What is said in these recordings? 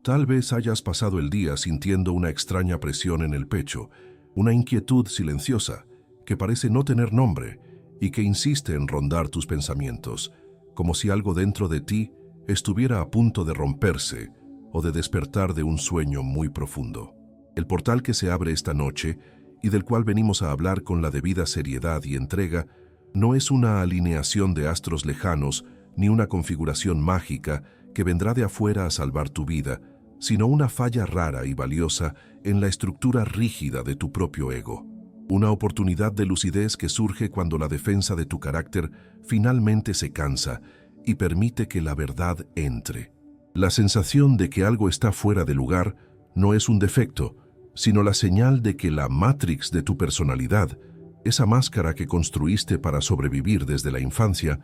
Tal vez hayas pasado el día sintiendo una extraña presión en el pecho, una inquietud silenciosa que parece no tener nombre y que insiste en rondar tus pensamientos, como si algo dentro de ti estuviera a punto de romperse o de despertar de un sueño muy profundo. El portal que se abre esta noche y del cual venimos a hablar con la debida seriedad y entrega no es una alineación de astros lejanos ni una configuración mágica que vendrá de afuera a salvar tu vida, sino una falla rara y valiosa en la estructura rígida de tu propio ego. Una oportunidad de lucidez que surge cuando la defensa de tu carácter finalmente se cansa y permite que la verdad entre. La sensación de que algo está fuera de lugar no es un defecto, sino la señal de que la matrix de tu personalidad, esa máscara que construiste para sobrevivir desde la infancia,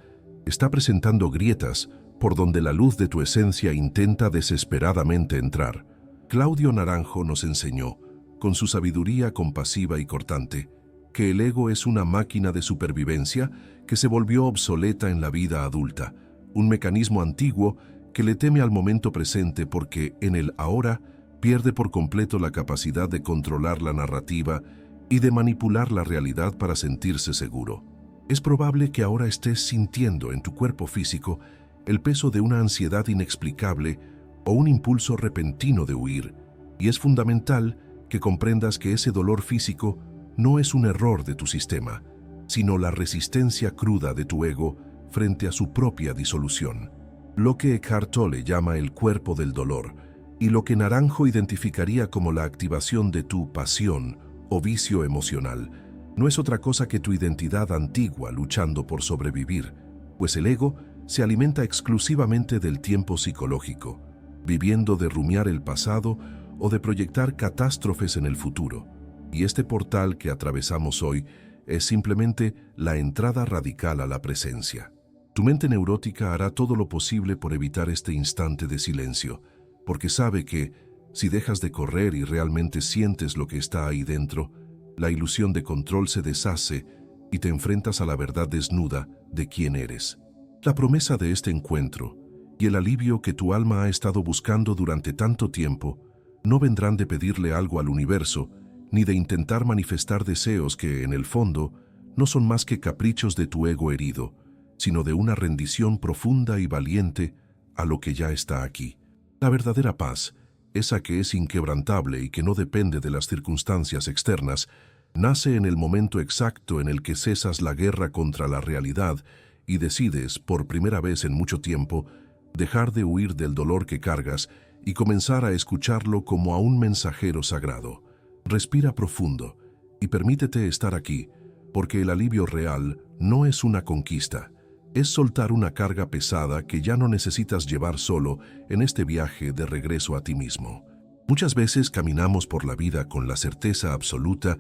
está presentando grietas por donde la luz de tu esencia intenta desesperadamente entrar. Claudio Naranjo nos enseñó, con su sabiduría compasiva y cortante, que el ego es una máquina de supervivencia que se volvió obsoleta en la vida adulta, un mecanismo antiguo que le teme al momento presente porque en el ahora pierde por completo la capacidad de controlar la narrativa y de manipular la realidad para sentirse seguro. Es probable que ahora estés sintiendo en tu cuerpo físico el peso de una ansiedad inexplicable o un impulso repentino de huir, y es fundamental que comprendas que ese dolor físico no es un error de tu sistema, sino la resistencia cruda de tu ego frente a su propia disolución. Lo que Eckhart Tolle llama el cuerpo del dolor, y lo que Naranjo identificaría como la activación de tu pasión o vicio emocional, no es otra cosa que tu identidad antigua luchando por sobrevivir, pues el ego se alimenta exclusivamente del tiempo psicológico, viviendo de rumiar el pasado o de proyectar catástrofes en el futuro. Y este portal que atravesamos hoy es simplemente la entrada radical a la presencia. Tu mente neurótica hará todo lo posible por evitar este instante de silencio, porque sabe que, si dejas de correr y realmente sientes lo que está ahí dentro, la ilusión de control se deshace y te enfrentas a la verdad desnuda de quién eres. La promesa de este encuentro y el alivio que tu alma ha estado buscando durante tanto tiempo no vendrán de pedirle algo al universo, ni de intentar manifestar deseos que, en el fondo, no son más que caprichos de tu ego herido, sino de una rendición profunda y valiente a lo que ya está aquí. La verdadera paz, esa que es inquebrantable y que no depende de las circunstancias externas, nace en el momento exacto en el que cesas la guerra contra la realidad y decides, por primera vez en mucho tiempo, dejar de huir del dolor que cargas y comenzar a escucharlo como a un mensajero sagrado. Respira profundo y permítete estar aquí, porque el alivio real no es una conquista, es soltar una carga pesada que ya no necesitas llevar solo en este viaje de regreso a ti mismo. Muchas veces caminamos por la vida con la certeza absoluta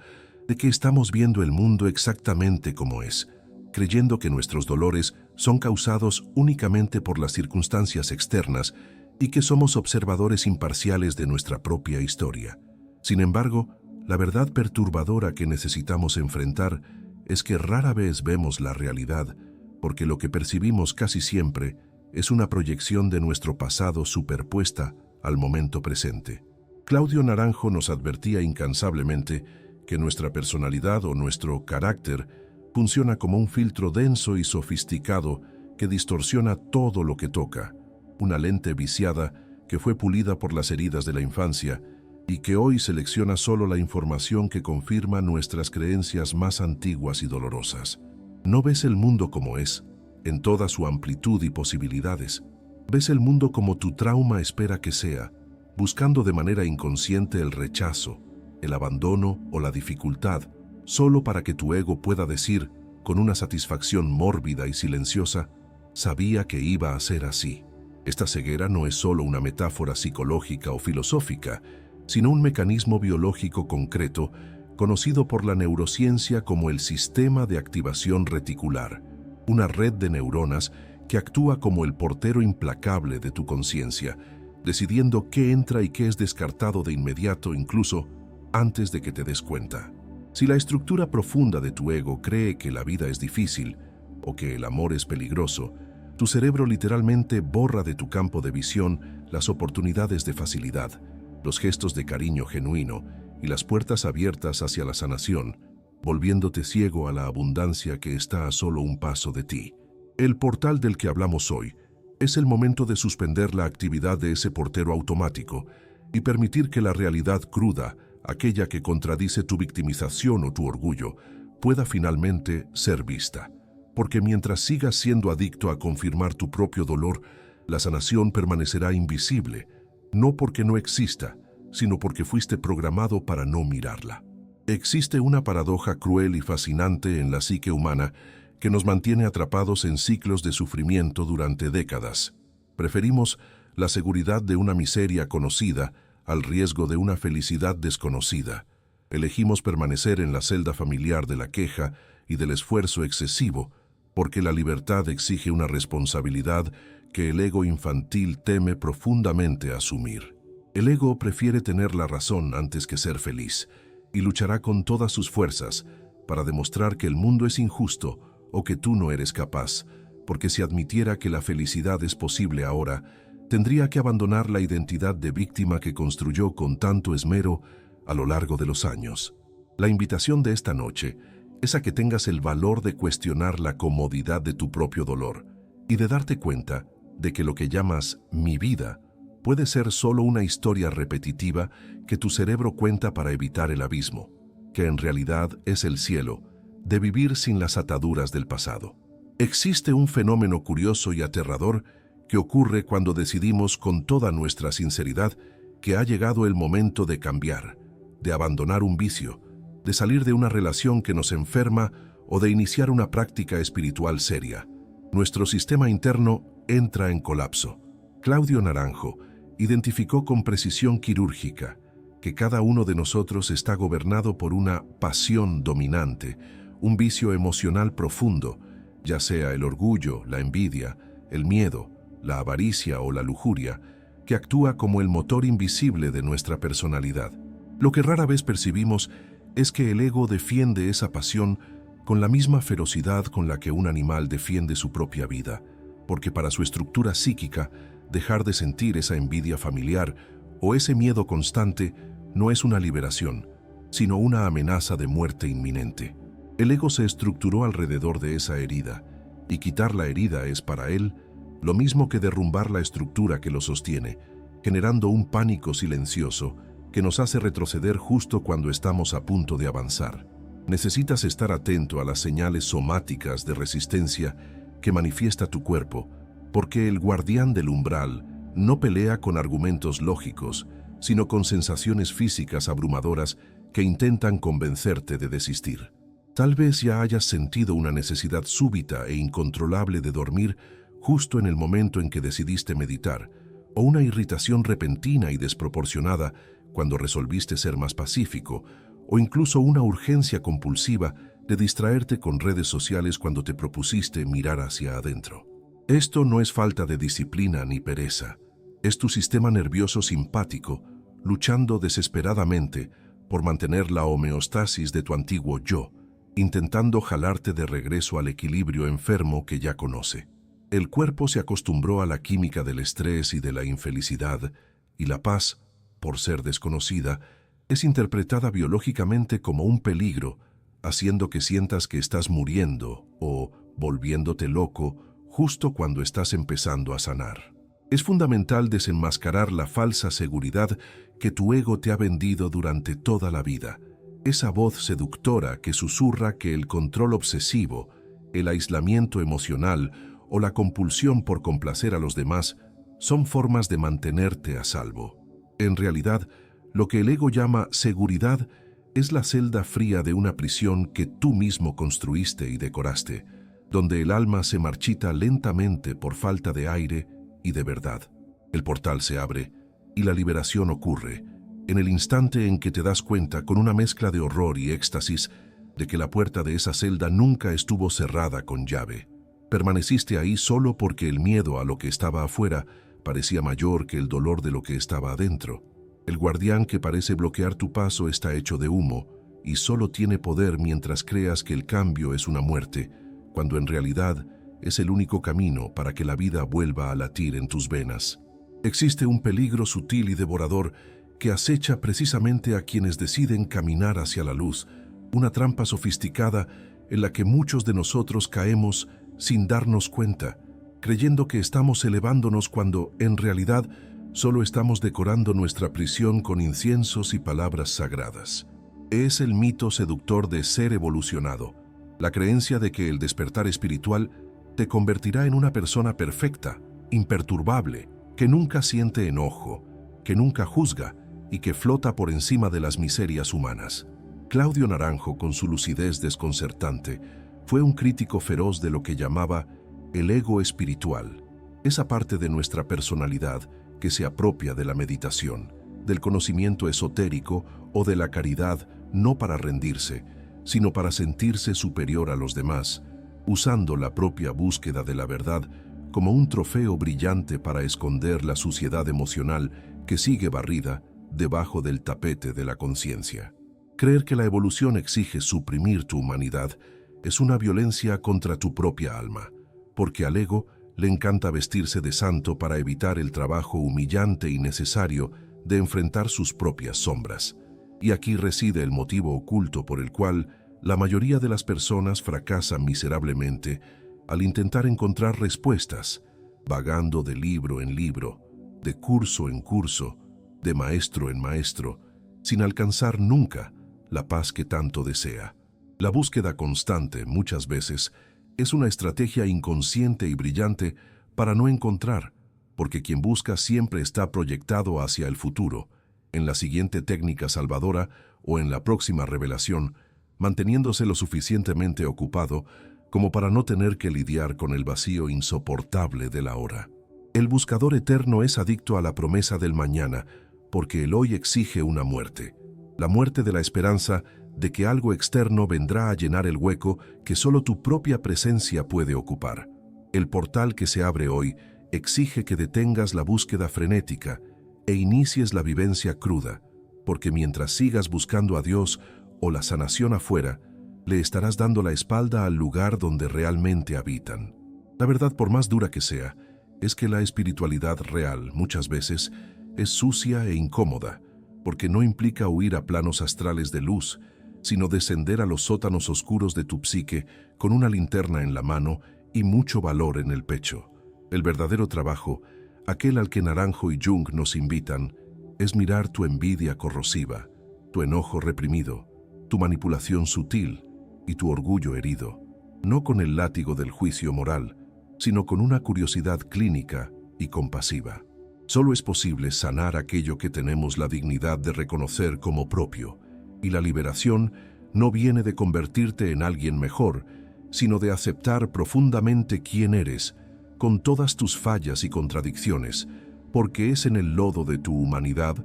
de que estamos viendo el mundo exactamente como es, creyendo que nuestros dolores son causados únicamente por las circunstancias externas y que somos observadores imparciales de nuestra propia historia. Sin embargo, la verdad perturbadora que necesitamos enfrentar es que rara vez vemos la realidad, porque lo que percibimos casi siempre es una proyección de nuestro pasado superpuesta al momento presente. Claudio Naranjo nos advertía incansablemente que nuestra personalidad o nuestro carácter funciona como un filtro denso y sofisticado que distorsiona todo lo que toca, una lente viciada que fue pulida por las heridas de la infancia y que hoy selecciona solo la información que confirma nuestras creencias más antiguas y dolorosas. No ves el mundo como es, en toda su amplitud y posibilidades. Ves el mundo como tu trauma espera que sea, buscando de manera inconsciente el rechazo, el abandono o la dificultad, solo para que tu ego pueda decir, con una satisfacción mórbida y silenciosa, sabía que iba a ser así. Esta ceguera no es solo una metáfora psicológica o filosófica, sino un mecanismo biológico concreto conocido por la neurociencia como el sistema de activación reticular, una red de neuronas que actúa como el portero implacable de tu conciencia, decidiendo qué entra y qué es descartado de inmediato, incluso antes de que te des cuenta. Si la estructura profunda de tu ego cree que la vida es difícil o que el amor es peligroso, Tu cerebro literalmente borra de tu campo de visión las oportunidades de facilidad, los gestos de cariño genuino y las puertas abiertas hacia la sanación, volviéndote ciego a la abundancia que está a solo un paso de ti. El portal del que hablamos hoy es el momento de suspender la actividad de ese portero automático y permitir que la realidad cruda, aquella que contradice tu victimización o tu orgullo, pueda finalmente ser vista. Porque mientras sigas siendo adicto a confirmar tu propio dolor, la sanación permanecerá invisible, no porque no exista, sino porque fuiste programado para no mirarla. Existe una paradoja cruel y fascinante en la psique humana que nos mantiene atrapados en ciclos de sufrimiento durante décadas. Preferimos la seguridad de una miseria conocida al riesgo de una felicidad desconocida. Elegimos permanecer en la celda familiar de la queja y del esfuerzo excesivo, porque la libertad exige una responsabilidad que el ego infantil teme profundamente asumir. El ego prefiere tener la razón antes que ser feliz, y luchará con todas sus fuerzas para demostrar que el mundo es injusto o que tú no eres capaz, porque si admitiera que la felicidad es posible ahora, tendría que abandonar la identidad de víctima que construyó con tanto esmero a lo largo de los años. La invitación de esta noche es a que tengas el valor de cuestionar la comodidad de tu propio dolor y de darte cuenta de que lo que llamas mi vida puede ser solo una historia repetitiva que tu cerebro cuenta para evitar el abismo, que en realidad es el cielo, de vivir sin las ataduras del pasado. Existe un fenómeno curioso y aterrador que ocurre cuando decidimos con toda nuestra sinceridad que ha llegado el momento de cambiar, de abandonar un vicio, de salir de una relación que nos enferma o de iniciar una práctica espiritual seria. Nuestro sistema interno entra en colapso. Claudio Naranjo identificó con precisión quirúrgica que cada uno de nosotros está gobernado por una pasión dominante, un vicio emocional profundo, ya sea el orgullo, la envidia, el miedo, la avaricia o la lujuria, que actúa como el motor invisible de nuestra personalidad. Lo que rara vez percibimos es que el ego defiende esa pasión con la misma ferocidad con la que un animal defiende su propia vida, porque para su estructura psíquica, dejar de sentir esa envidia familiar o ese miedo constante no es una liberación, sino una amenaza de muerte inminente. El ego se estructuró alrededor de esa herida, y quitar la herida es para él lo mismo que derrumbar la estructura que lo sostiene, generando un pánico silencioso que nos hace retroceder justo cuando estamos a punto de avanzar. Necesitas estar atento a las señales somáticas de resistencia que manifiesta tu cuerpo, porque el guardián del umbral no pelea con argumentos lógicos, sino con sensaciones físicas abrumadoras que intentan convencerte de desistir. Tal vez ya hayas sentido una necesidad súbita e incontrolable de dormir justo en el momento en que decidiste meditar, o una irritación repentina y desproporcionada cuando resolviste ser más pacífico, o incluso una urgencia compulsiva de distraerte con redes sociales cuando te propusiste mirar hacia adentro. Esto no es falta de disciplina ni pereza, es tu sistema nervioso simpático luchando desesperadamente por mantener la homeostasis de tu antiguo yo, intentando jalarte de regreso al equilibrio enfermo que ya conoce. El cuerpo se acostumbró a la química del estrés y de la infelicidad, y la paz, por ser desconocida, es interpretada biológicamente como un peligro, haciendo que sientas que estás muriendo o volviéndote loco justo cuando estás empezando a sanar. Es fundamental desenmascarar la falsa seguridad que tu ego te ha vendido durante toda la vida, esa voz seductora que susurra que el control obsesivo, el aislamiento emocional o la compulsión por complacer a los demás son formas de mantenerte a salvo. En realidad, lo que el ego llama seguridad es la celda fría de una prisión que tú mismo construiste y decoraste, donde el alma se marchita lentamente por falta de aire y de verdad. El portal se abre y la liberación ocurre en el instante en que te das cuenta, con una mezcla de horror y éxtasis, de que la puerta de esa celda nunca estuvo cerrada con llave. Permaneciste ahí solo porque el miedo a lo que estaba afuera parecía mayor que el dolor de lo que estaba adentro. El guardián que parece bloquear tu paso está hecho de humo y solo tiene poder mientras creas que el cambio es una muerte, cuando en realidad es el único camino para que la vida vuelva a latir en tus venas. Existe un peligro sutil y devorador que acecha precisamente a quienes deciden caminar hacia la luz, una trampa sofisticada en la que muchos de nosotros caemos sin darnos cuenta, creyendo que estamos elevándonos cuando, en realidad, solo estamos decorando nuestra prisión con inciensos y palabras sagradas. Es el mito seductor de ser evolucionado, la creencia de que el despertar espiritual te convertirá en una persona perfecta, imperturbable, que nunca siente enojo, que nunca juzga y que flota por encima de las miserias humanas. Claudio Naranjo, con su lucidez desconcertante, fue un crítico feroz de lo que llamaba el ego espiritual, esa parte de nuestra personalidad que se apropia de la meditación, del conocimiento esotérico o de la caridad, no para rendirse, sino para sentirse superior a los demás, usando la propia búsqueda de la verdad como un trofeo brillante para esconder la suciedad emocional que sigue barrida debajo del tapete de la conciencia. Creer que la evolución exige suprimir tu humanidad es una violencia contra tu propia alma, porque al ego le encanta vestirse de santo para evitar el trabajo humillante y necesario de enfrentar sus propias sombras. Y aquí reside el motivo oculto por el cual la mayoría de las personas fracasan miserablemente al intentar encontrar respuestas, vagando de libro en libro, de curso en curso, de maestro en maestro, sin alcanzar nunca la paz que tanto desea. La búsqueda constante, muchas veces, es una estrategia inconsciente y brillante para no encontrar, porque quien busca siempre está proyectado hacia el futuro, en la siguiente técnica salvadora o en la próxima revelación, manteniéndose lo suficientemente ocupado como para no tener que lidiar con el vacío insoportable de la hora. El buscador eterno es adicto a la promesa del mañana, porque el hoy exige una muerte, la muerte de la esperanza de que algo externo vendrá a llenar el hueco que solo tu propia presencia puede ocupar. El portal que se abre hoy exige que detengas la búsqueda frenética e inicies la vivencia cruda, porque mientras sigas buscando a Dios o la sanación afuera, le estarás dando la espalda al lugar donde realmente habitan. La verdad, por más dura que sea, es que la espiritualidad real muchas veces es sucia e incómoda, porque no implica huir a planos astrales de luz, sino descender a los sótanos oscuros de tu psique con una linterna en la mano y mucho valor en el pecho. El verdadero trabajo, aquel al que Naranjo y Jung nos invitan, es mirar tu envidia corrosiva, tu enojo reprimido, tu manipulación sutil y tu orgullo herido, no con el látigo del juicio moral, sino con una curiosidad clínica y compasiva. Solo es posible sanar aquello que tenemos la dignidad de reconocer como propio, y la liberación no viene de convertirte en alguien mejor, sino de aceptar profundamente quién eres, con todas tus fallas y contradicciones, porque es en el lodo de tu humanidad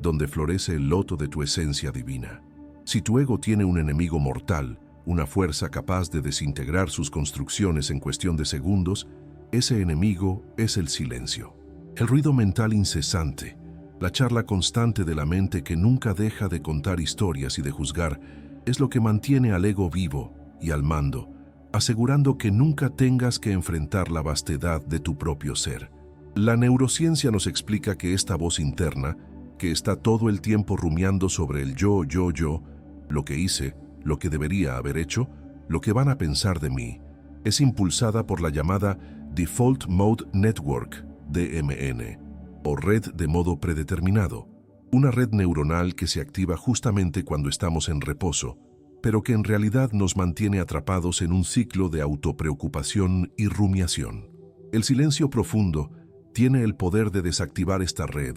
donde florece el loto de tu esencia divina. Si tu ego tiene un enemigo mortal, una fuerza capaz de desintegrar sus construcciones en cuestión de segundos, ese enemigo es el silencio. El ruido mental incesante, la charla constante de la mente que nunca deja de contar historias y de juzgar, es lo que mantiene al ego vivo y al mando, asegurando que nunca tengas que enfrentar la vastedad de tu propio ser. La neurociencia nos explica que esta voz interna, que está todo el tiempo rumiando sobre el yo, lo que hice, lo que debería haber hecho, lo que van a pensar de mí, es impulsada por la llamada Default Mode Network, DMN, o red de modo predeterminado, una red neuronal que se activa justamente cuando estamos en reposo, pero que en realidad nos mantiene atrapados en un ciclo de autopreocupación y rumiación. El silencio profundo tiene el poder de desactivar esta red,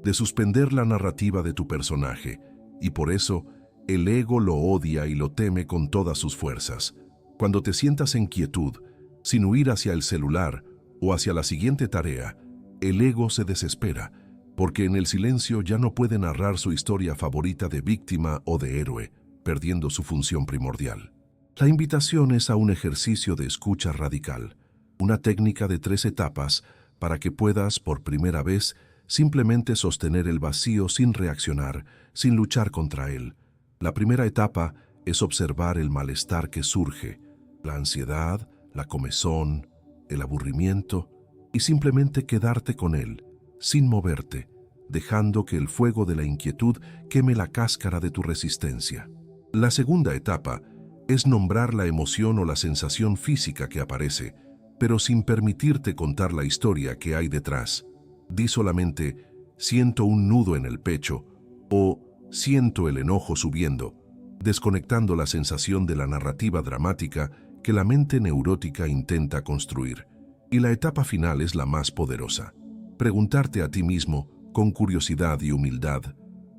de suspender la narrativa de tu personaje, y por eso el ego lo odia y lo teme con todas sus fuerzas. Cuando te sientas en quietud, sin huir hacia el celular o hacia la siguiente tarea, el ego se desespera, porque en el silencio ya no puede narrar su historia favorita de víctima o de héroe, perdiendo su función primordial. La invitación es a un ejercicio de escucha radical, una técnica de 3 etapas para que puedas, por primera vez, simplemente sostener el vacío sin reaccionar, sin luchar contra él. La primera etapa es observar el malestar que surge, la ansiedad, la comezón, el aburrimiento y simplemente quedarte con él, sin moverte, dejando que el fuego de la inquietud queme la cáscara de tu resistencia. La segunda etapa es nombrar la emoción o la sensación física que aparece, pero sin permitirte contar la historia que hay detrás. Di solamente, siento un nudo en el pecho o siento el enojo subiendo, desconectando la sensación de la narrativa dramática que la mente neurótica intenta construir. Y la etapa final es la más poderosa. Preguntarte a ti mismo, con curiosidad y humildad,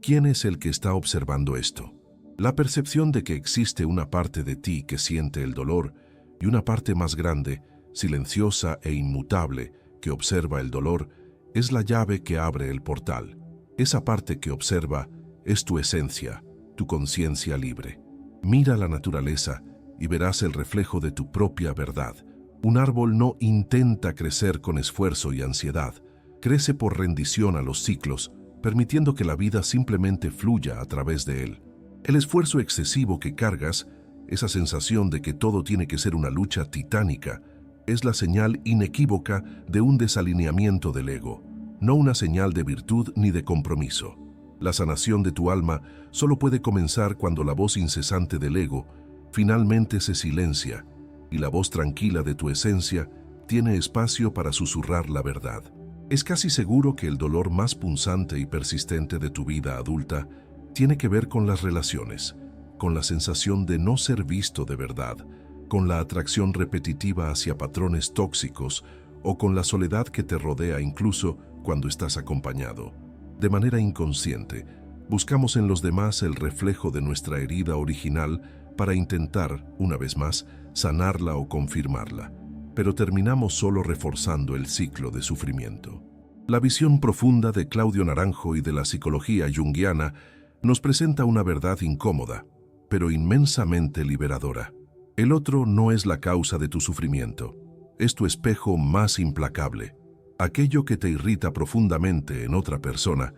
¿quién es el que está observando esto? La percepción de que existe una parte de ti que siente el dolor y una parte más grande, silenciosa e inmutable, que observa el dolor, es la llave que abre el portal. Esa parte que observa es tu esencia, tu conciencia libre. Mira la naturaleza y verás el reflejo de tu propia verdad. Un árbol no intenta crecer con esfuerzo y ansiedad. Crece por rendición a los ciclos, permitiendo que la vida simplemente fluya a través de él. El esfuerzo excesivo que cargas, esa sensación de que todo tiene que ser una lucha titánica, es la señal inequívoca de un desalineamiento del ego, no una señal de virtud ni de compromiso. La sanación de tu alma solo puede comenzar cuando la voz incesante del ego finalmente se silencia y la voz tranquila de tu esencia tiene espacio para susurrar la verdad. Es casi seguro que el dolor más punzante y persistente de tu vida adulta tiene que ver con las relaciones, con la sensación de no ser visto de verdad, con la atracción repetitiva hacia patrones tóxicos o con la soledad que te rodea incluso cuando estás acompañado. De manera inconsciente, buscamos en los demás el reflejo de nuestra herida original para intentar, una vez más, sanarla o confirmarla, pero terminamos solo reforzando el ciclo de sufrimiento. La visión profunda de Claudio Naranjo y de la psicología junguiana nos presenta una verdad incómoda, pero inmensamente liberadora. El otro no es la causa de tu sufrimiento, es tu espejo más implacable. Aquello que te irrita profundamente en otra persona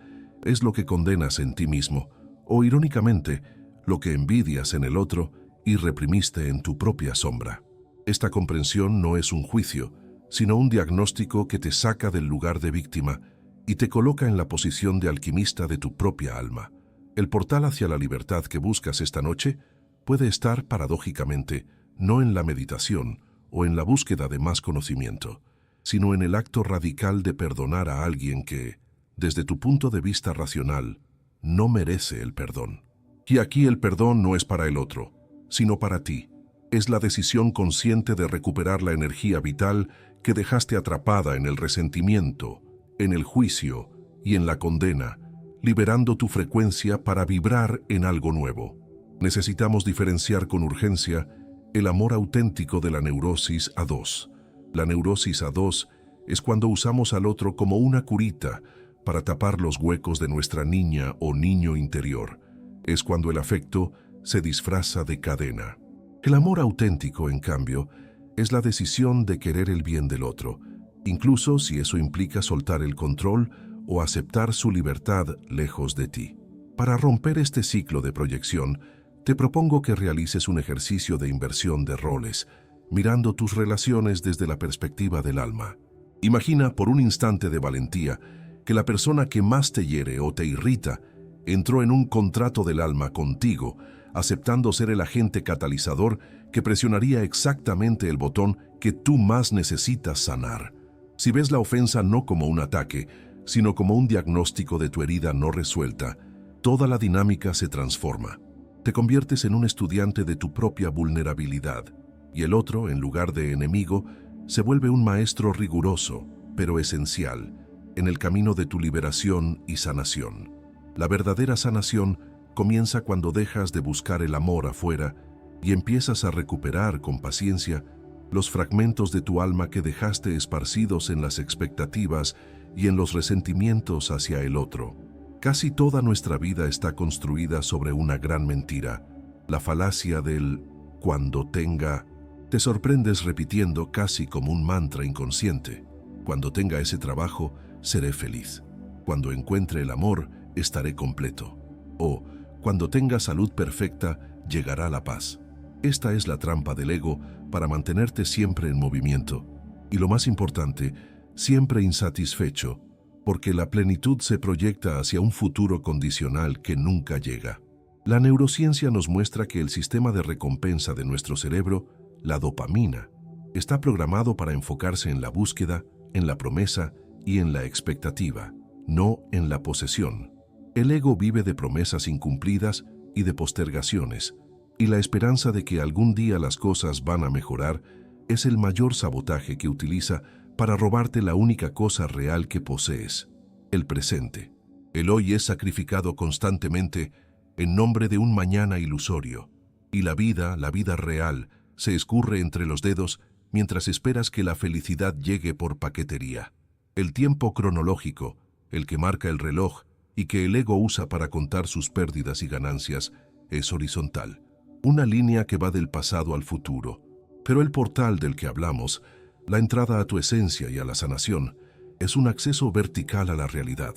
es lo que condenas en ti mismo, o irónicamente, lo que envidias en el otro y reprimiste en tu propia sombra. Esta comprensión no es un juicio, sino un diagnóstico que te saca del lugar de víctima y te coloca en la posición de alquimista de tu propia alma. El portal hacia la libertad que buscas esta noche puede estar, paradójicamente, no en la meditación o en la búsqueda de más conocimiento, sino en el acto radical de perdonar a alguien que, desde tu punto de vista racional, no merece el perdón. Y aquí el perdón no es para el otro, sino para ti. Es la decisión consciente de recuperar la energía vital que dejaste atrapada en el resentimiento, en el juicio y en la condena, liberando tu frecuencia para vibrar en algo nuevo. Necesitamos diferenciar con urgencia el amor auténtico de la neurosis A2. La neurosis A2 es cuando usamos al otro como una curita para tapar los huecos de nuestra niña o niño interior. Es cuando el afecto se disfraza de cadena. El amor auténtico, en cambio, es la decisión de querer el bien del otro, incluso si eso implica soltar el control o aceptar su libertad lejos de ti. Para romper este ciclo de proyección, te propongo que realices un ejercicio de inversión de roles, mirando tus relaciones desde la perspectiva del alma. Imagina por un instante de valentía que la persona que más te hiere o te irrita entró en un contrato del alma contigo, aceptando ser el agente catalizador que presionaría exactamente el botón que tú más necesitas sanar. Si ves la ofensa no como un ataque, sino como un diagnóstico de tu herida no resuelta, toda la dinámica se transforma. Te conviertes en un estudiante de tu propia vulnerabilidad, y el otro, en lugar de enemigo, se vuelve un maestro riguroso, pero esencial, en el camino de tu liberación y sanación. La verdadera sanación comienza cuando dejas de buscar el amor afuera y empiezas a recuperar con paciencia los fragmentos de tu alma que dejaste esparcidos en las expectativas y en los resentimientos hacia el otro. Casi toda nuestra vida está construida sobre una gran mentira, la falacia del «cuando tenga». Te sorprendes repitiendo casi como un mantra inconsciente. Cuando tenga ese trabajo, seré feliz. Cuando encuentre el amor, estaré completo. O, cuando tenga salud perfecta, llegará la paz. Esta es la trampa del ego para mantenerte siempre en movimiento. Y lo más importante, siempre insatisfecho, porque la plenitud se proyecta hacia un futuro condicional que nunca llega. La neurociencia nos muestra que el sistema de recompensa de nuestro cerebro, la dopamina, está programado para enfocarse en la búsqueda, en la promesa y en la expectativa, no en la posesión. El ego vive de promesas incumplidas y de postergaciones, y la esperanza de que algún día las cosas van a mejorar es el mayor sabotaje que utiliza para robarte la única cosa real que posees, el presente. El hoy es sacrificado constantemente en nombre de un mañana ilusorio, y la vida real, se escurre entre los dedos mientras esperas que la felicidad llegue por paquetería. El tiempo cronológico, el que marca el reloj y que el ego usa para contar sus pérdidas y ganancias, es horizontal, una línea que va del pasado al futuro. Pero el portal del que hablamos, la entrada a tu esencia y a la sanación, es un acceso vertical a la realidad,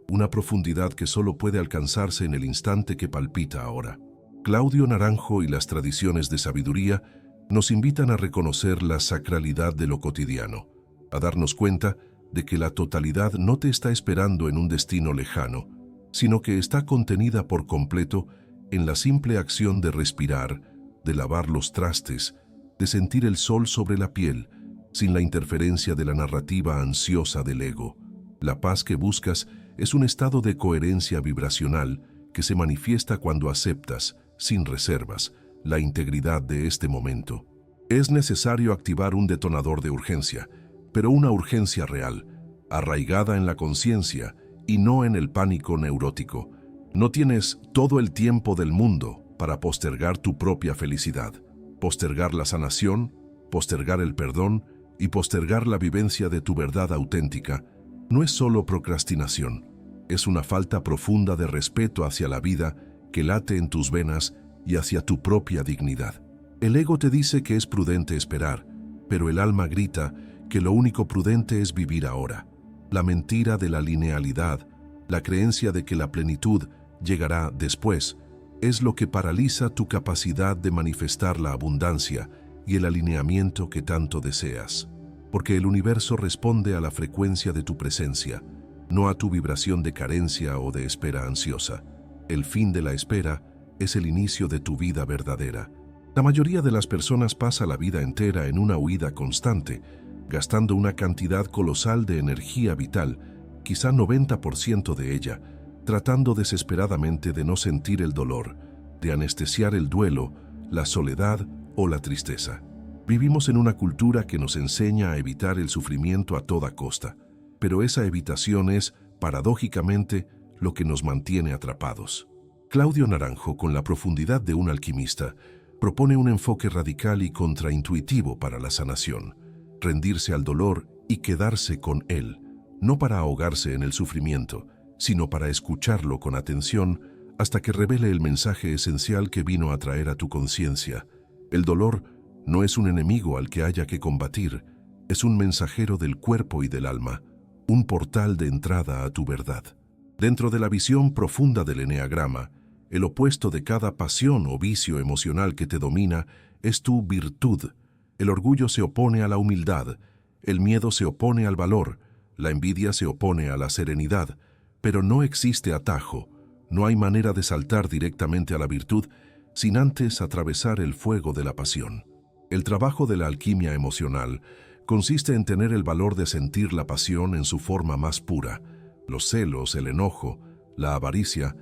una profundidad que solo puede alcanzarse en el instante que palpita ahora. Claudio Naranjo y las tradiciones de sabiduría nos invitan a reconocer la sacralidad de lo cotidiano, a darnos cuenta de que la totalidad no te está esperando en un destino lejano, sino que está contenida por completo en la simple acción de respirar, de lavar los trastes, de sentir el sol sobre la piel, sin la interferencia de la narrativa ansiosa del ego. La paz que buscas es un estado de coherencia vibracional que se manifiesta cuando aceptas, sin reservas, la integridad de este momento. Es necesario activar un detonador de urgencia, pero una urgencia real, arraigada en la conciencia y no en el pánico neurótico. No tienes todo el tiempo del mundo para postergar tu propia felicidad, postergar la sanación, postergar el perdón y postergar la vivencia de tu verdad auténtica. No es solo procrastinación, es una falta profunda de respeto hacia la vida que late en tus venas y hacia tu propia dignidad. El ego te dice que es prudente esperar, pero el alma grita que lo único prudente es vivir ahora. La mentira de la linealidad, la creencia de que la plenitud llegará después, es lo que paraliza tu capacidad de manifestar la abundancia y el alineamiento que tanto deseas. Porque el universo responde a la frecuencia de tu presencia, no a tu vibración de carencia o de espera ansiosa. El fin de la espera es el inicio de tu vida verdadera. La mayoría de las personas pasa la vida entera en una huida constante, gastando una cantidad colosal de energía vital, quizá 90% de ella, tratando desesperadamente de no sentir el dolor, de anestesiar el duelo, la soledad o la tristeza. Vivimos en una cultura que nos enseña a evitar el sufrimiento a toda costa, pero esa evitación es, paradójicamente, lo que nos mantiene atrapados. Claudio Naranjo, con la profundidad de un alquimista, propone un enfoque radical y contraintuitivo para la sanación, rendirse al dolor y quedarse con él, no para ahogarse en el sufrimiento, sino para escucharlo con atención hasta que revele el mensaje esencial que vino a traer a tu conciencia. El dolor no es un enemigo al que haya que combatir, es un mensajero del cuerpo y del alma, un portal de entrada a tu verdad. Dentro de la visión profunda del eneagrama, el opuesto de cada pasión o vicio emocional que te domina es tu virtud. El orgullo se opone a la humildad, el miedo se opone al valor, la envidia se opone a la serenidad, pero no existe atajo, no hay manera de saltar directamente a la virtud sin antes atravesar el fuego de la pasión. El trabajo de la alquimia emocional consiste en tener el valor de sentir la pasión en su forma más pura, los celos, el enojo, la avaricia,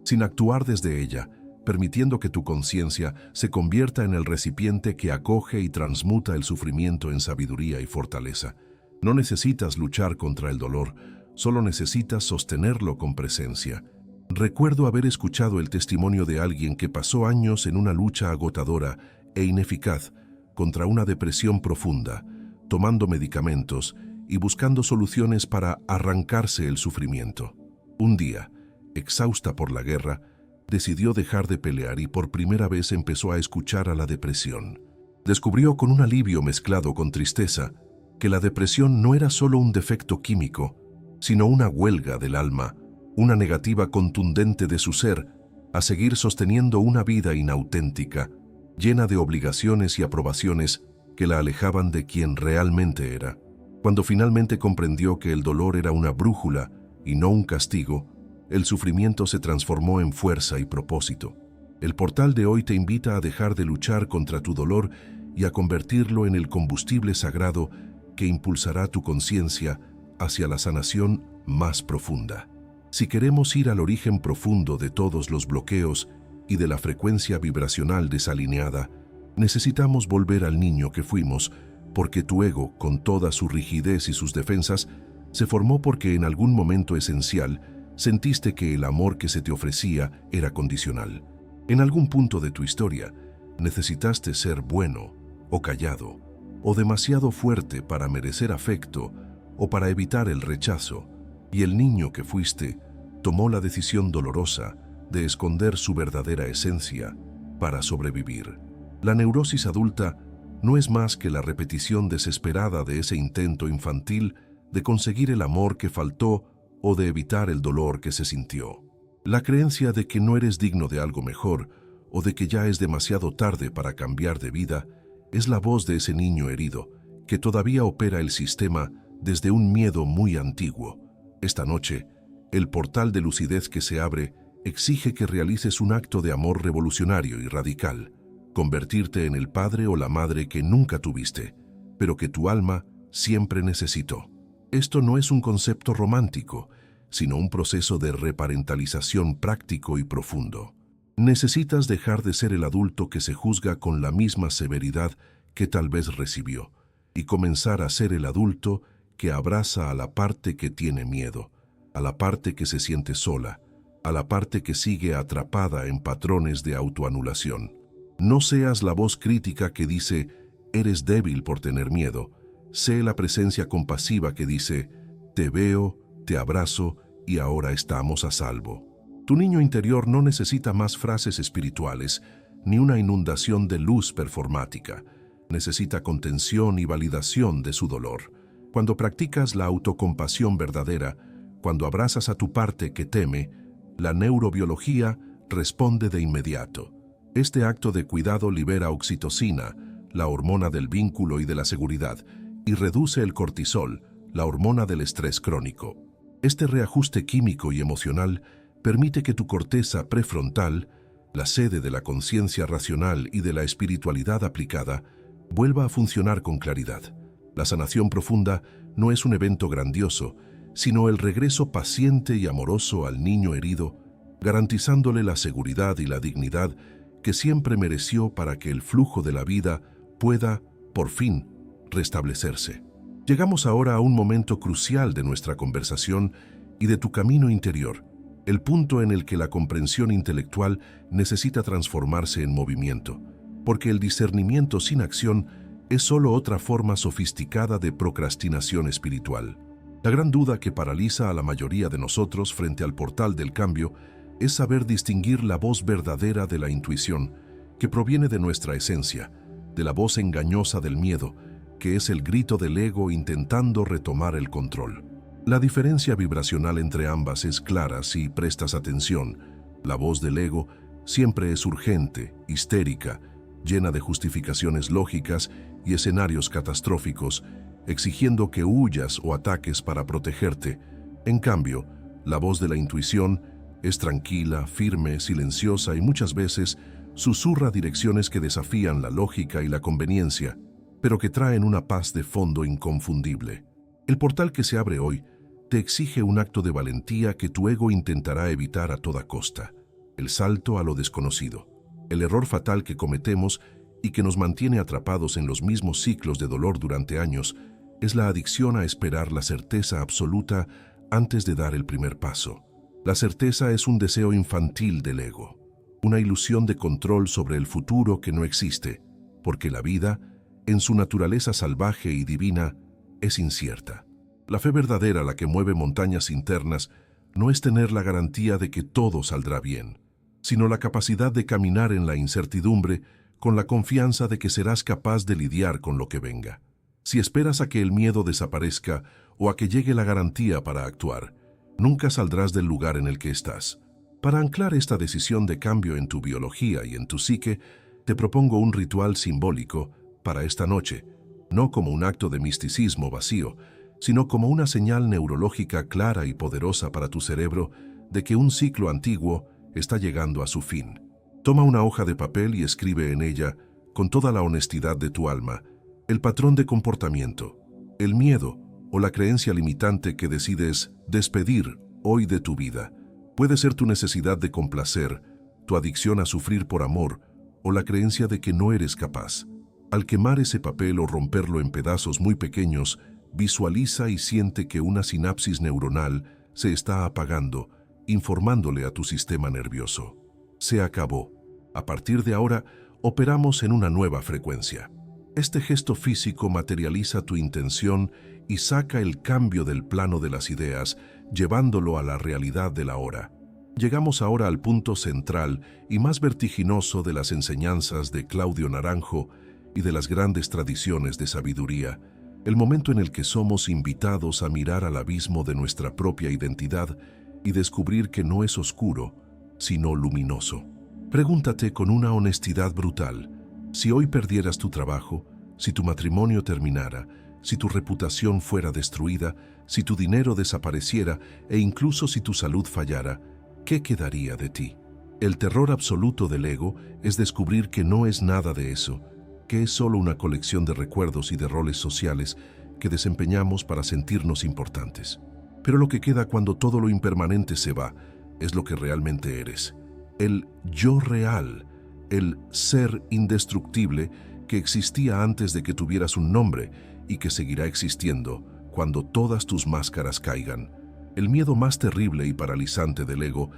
sin actuar desde ella, permitiendo que tu conciencia se convierta en el recipiente que acoge y transmuta el sufrimiento en sabiduría y fortaleza. No necesitas luchar contra el dolor, solo necesitas sostenerlo con presencia. Recuerdo haber escuchado el testimonio de alguien que pasó años en una lucha agotadora e ineficaz contra una depresión profunda, tomando medicamentos y buscando soluciones para arrancarse el sufrimiento. Un día, exhausta por la guerra, decidió dejar de pelear y por primera vez empezó a escuchar a la depresión. Descubrió con un alivio mezclado con tristeza que la depresión no era solo un defecto químico, sino una huelga del alma, una negativa contundente de su ser a seguir sosteniendo una vida inauténtica, llena de obligaciones y aprobaciones que la alejaban de quien realmente era. Cuando finalmente comprendió que el dolor era una brújula y no un castigo, el sufrimiento se transformó en fuerza y propósito. El portal de hoy te invita a dejar de luchar contra tu dolor y a convertirlo en el combustible sagrado que impulsará tu conciencia hacia la sanación más profunda. Si queremos ir al origen profundo de todos los bloqueos y de la frecuencia vibracional desalineada, necesitamos volver al niño que fuimos, porque tu ego, con toda su rigidez y sus defensas, se formó porque en algún momento esencial sentiste que el amor que se te ofrecía era condicional. En algún punto de tu historia, necesitaste ser bueno o callado, o demasiado fuerte para merecer afecto o para evitar el rechazo, y el niño que fuiste tomó la decisión dolorosa de esconder su verdadera esencia para sobrevivir. La neurosis adulta no es más que la repetición desesperada de ese intento infantil de conseguir el amor que faltó o de evitar el dolor que se sintió. La creencia de que no eres digno de algo mejor o de que ya es demasiado tarde para cambiar de vida es la voz de ese niño herido que todavía opera el sistema desde un miedo muy antiguo. Esta noche, el portal de lucidez que se abre exige que realices un acto de amor revolucionario y radical, convertirte en el padre o la madre que nunca tuviste, pero que tu alma siempre necesitó. Esto no es un concepto romántico, sino un proceso de reparentalización práctico y profundo. Necesitas dejar de ser el adulto que se juzga con la misma severidad que tal vez recibió, y comenzar a ser el adulto que abraza a la parte que tiene miedo, a la parte que se siente sola, a la parte que sigue atrapada en patrones de autoanulación. No seas la voz crítica que dice, eres débil por tener miedo. Sé la presencia compasiva que dice, te veo, te abrazo y ahora estamos a salvo. Tu niño interior no necesita más frases espirituales ni una inundación de luz performática. Necesita contención y validación de su dolor. Cuando practicas la autocompasión verdadera, cuando abrazas a tu parte que teme, la neurobiología responde de inmediato. Este acto de cuidado libera oxitocina, la hormona del vínculo y de la seguridad, y reduce el cortisol, la hormona del estrés crónico. Este reajuste químico y emocional permite que tu corteza prefrontal, la sede de la conciencia racional y de la espiritualidad aplicada, vuelva a funcionar con claridad. La sanación profunda no es un evento grandioso, sino el regreso paciente y amoroso al niño herido, garantizándole la seguridad y la dignidad que siempre mereció para que el flujo de la vida pueda, por fin, restablecerse. Llegamos ahora a un momento crucial de nuestra conversación y de tu camino interior, el punto en el que la comprensión intelectual necesita transformarse en movimiento, porque el discernimiento sin acción es solo otra forma sofisticada de procrastinación espiritual. La gran duda que paraliza a la mayoría de nosotros frente al portal del cambio es saber distinguir la voz verdadera de la intuición, que proviene de nuestra esencia, de la voz engañosa del miedo, que es el grito del ego intentando retomar el control. La diferencia vibracional entre ambas es clara si prestas atención. La voz del ego siempre es urgente, histérica, llena de justificaciones lógicas y escenarios catastróficos, exigiendo que huyas o ataques para protegerte. En cambio, la voz de la intuición es tranquila, firme, silenciosa y muchas veces susurra direcciones que desafían la lógica y la conveniencia, pero que traen una paz de fondo inconfundible. El portal que se abre hoy te exige un acto de valentía que tu ego intentará evitar a toda costa: el salto a lo desconocido. El error fatal que cometemos y que nos mantiene atrapados en los mismos ciclos de dolor durante años es la adicción a esperar la certeza absoluta antes de dar el primer paso. La certeza es un deseo infantil del ego, una ilusión de control sobre el futuro que no existe, porque la vida, en su naturaleza salvaje y divina, es incierta. La fe verdadera, la que mueve montañas internas, no es tener la garantía de que todo saldrá bien, sino la capacidad de caminar en la incertidumbre con la confianza de que serás capaz de lidiar con lo que venga. Si esperas a que el miedo desaparezca o a que llegue la garantía para actuar, nunca saldrás del lugar en el que estás. Para anclar esta decisión de cambio en tu biología y en tu psique, te propongo un ritual simbólico para esta noche, no como un acto de misticismo vacío, sino como una señal neurológica clara y poderosa para tu cerebro de que un ciclo antiguo está llegando a su fin. Toma una hoja de papel y escribe en ella, con toda la honestidad de tu alma, el patrón de comportamiento, el miedo o la creencia limitante que decides despedir hoy de tu vida. Puede ser tu necesidad de complacer, tu adicción a sufrir por amor o la creencia de que no eres capaz. Al quemar ese papel o romperlo en pedazos muy pequeños, visualiza y siente que una sinapsis neuronal se está apagando, informándole a tu sistema nervioso. Se acabó. A partir de ahora, operamos en una nueva frecuencia. Este gesto físico materializa tu intención y saca el cambio del plano de las ideas, llevándolo a la realidad de la hora. Llegamos ahora al punto central y más vertiginoso de las enseñanzas de Claudio Naranjo y de las grandes tradiciones de sabiduría, el momento en el que somos invitados a mirar al abismo de nuestra propia identidad y descubrir que no es oscuro, sino luminoso. Pregúntate con una honestidad brutal, si hoy perdieras tu trabajo, si tu matrimonio terminara, si tu reputación fuera destruida, si tu dinero desapareciera e incluso si tu salud fallara, ¿qué quedaría de ti? El terror absoluto del ego es descubrir que no es nada de eso, que es solo una colección de recuerdos y de roles sociales que desempeñamos para sentirnos importantes. Pero lo que queda cuando todo lo impermanente se va es lo que realmente eres. El yo real, el ser indestructible que existía antes de que tuvieras un nombre y que seguirá existiendo cuando todas tus máscaras caigan. El miedo más terrible y paralizante del ego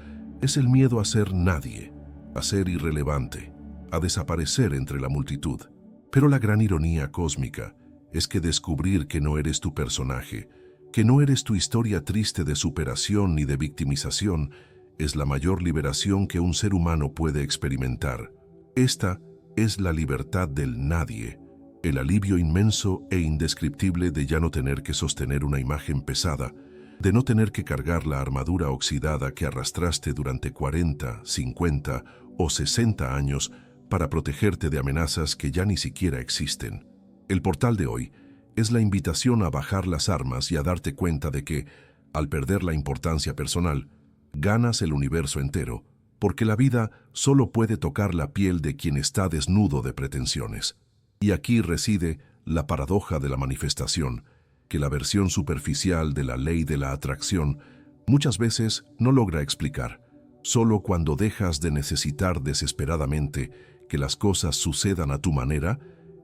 es el miedo a ser nadie, a ser irrelevante, a desaparecer entre la multitud. Pero la gran ironía cósmica es que descubrir que no eres tu personaje, que no eres tu historia triste de superación ni de victimización, es la mayor liberación que un ser humano puede experimentar. Esta es la libertad del nadie, el alivio inmenso e indescriptible de ya no tener que sostener una imagen pesada, de no tener que cargar la armadura oxidada que arrastraste durante 40, 50 o 60 años para protegerte de amenazas que ya ni siquiera existen. El portal de hoy es la invitación a bajar las armas y a darte cuenta de que, al perder la importancia personal, ganas el universo entero, porque la vida solo puede tocar la piel de quien está desnudo de pretensiones. Y aquí reside la paradoja de la manifestación, que la versión superficial de la ley de la atracción muchas veces no logra explicar. Solo cuando dejas de necesitar desesperadamente que las cosas sucedan a tu manera,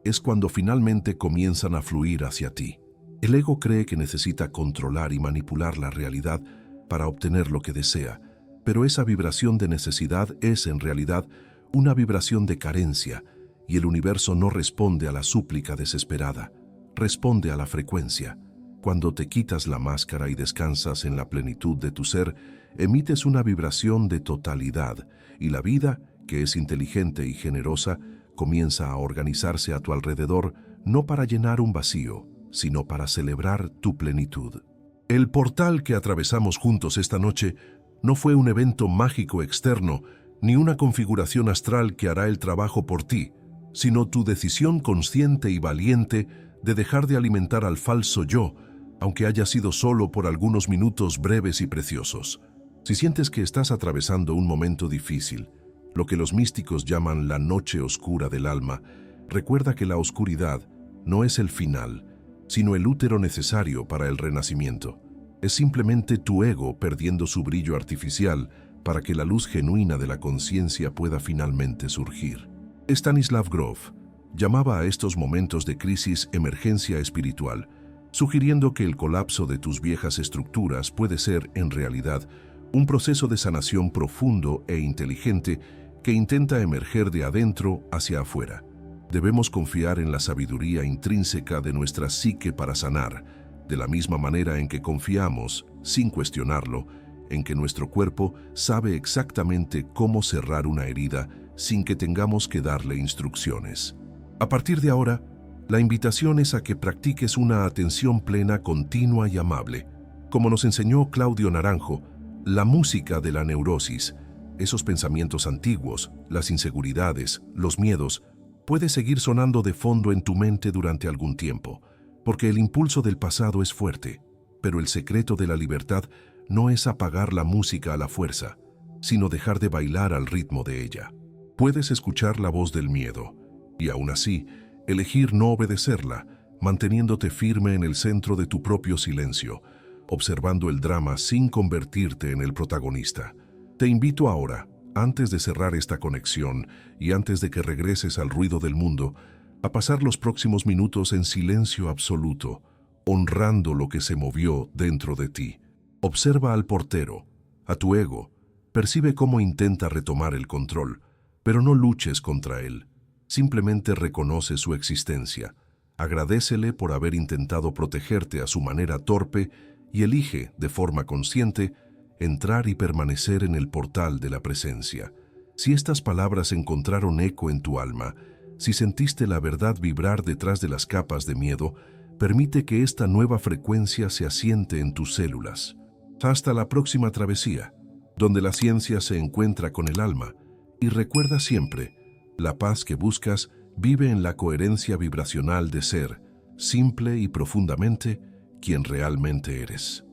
es cuando finalmente comienzan a fluir hacia ti. El ego cree que necesita controlar y manipular la realidad para obtener lo que desea, pero esa vibración de necesidad es en realidad una vibración de carencia, y el universo no responde a la súplica desesperada, responde a la frecuencia. Cuando te quitas la máscara y descansas en la plenitud de tu ser, emites una vibración de totalidad, y la vida, que es inteligente y generosa, comienza a organizarse a tu alrededor no para llenar un vacío, sino para celebrar tu plenitud. El portal que atravesamos juntos esta noche no fue un evento mágico externo, ni una configuración astral que hará el trabajo por ti, sino tu decisión consciente y valiente de dejar de alimentar al falso yo, aunque haya sido solo por algunos minutos breves y preciosos. Si sientes que estás atravesando un momento difícil, lo que los místicos llaman la noche oscura del alma, recuerda que la oscuridad no es el final, sino el útero necesario para el renacimiento. Es simplemente tu ego perdiendo su brillo artificial para que la luz genuina de la conciencia pueda finalmente surgir. Stanislav Grof llamaba a estos momentos de crisis emergencia espiritual, sugiriendo que el colapso de tus viejas estructuras puede ser, en realidad, un proceso de sanación profundo e inteligente que intenta emerger de adentro hacia afuera. Debemos confiar en la sabiduría intrínseca de nuestra psique para sanar, de la misma manera en que confiamos, sin cuestionarlo, en que nuestro cuerpo sabe exactamente cómo cerrar una herida sin que tengamos que darle instrucciones. A partir de ahora, la invitación es a que practiques una atención plena, continua y amable. Como nos enseñó Claudio Naranjo, la música de la neurosis, esos pensamientos antiguos, las inseguridades, los miedos, puede seguir sonando de fondo en tu mente durante algún tiempo, porque el impulso del pasado es fuerte, pero el secreto de la libertad no es apagar la música a la fuerza, sino dejar de bailar al ritmo de ella. Puedes escuchar la voz del miedo, y aún así, elegir no obedecerla, manteniéndote firme en el centro de tu propio silencio, observando el drama sin convertirte en el protagonista. Te invito ahora, antes de cerrar esta conexión y antes de que regreses al ruido del mundo, a pasar los próximos minutos en silencio absoluto, honrando lo que se movió dentro de ti. Observa al portero, a tu ego, percibe cómo intenta retomar el control, pero no luches contra él. Simplemente reconoce su existencia, agradécele por haber intentado protegerte a su manera torpe y elige, de forma consciente, entrar y permanecer en el portal de la presencia. Si estas palabras encontraron eco en tu alma, si sentiste la verdad vibrar detrás de las capas de miedo, permite que esta nueva frecuencia se asiente en tus células. Hasta la próxima travesía, donde la ciencia se encuentra con el alma, y recuerda siempre, la paz que buscas vive en la coherencia vibracional de ser, simple y profundamente, quien realmente eres.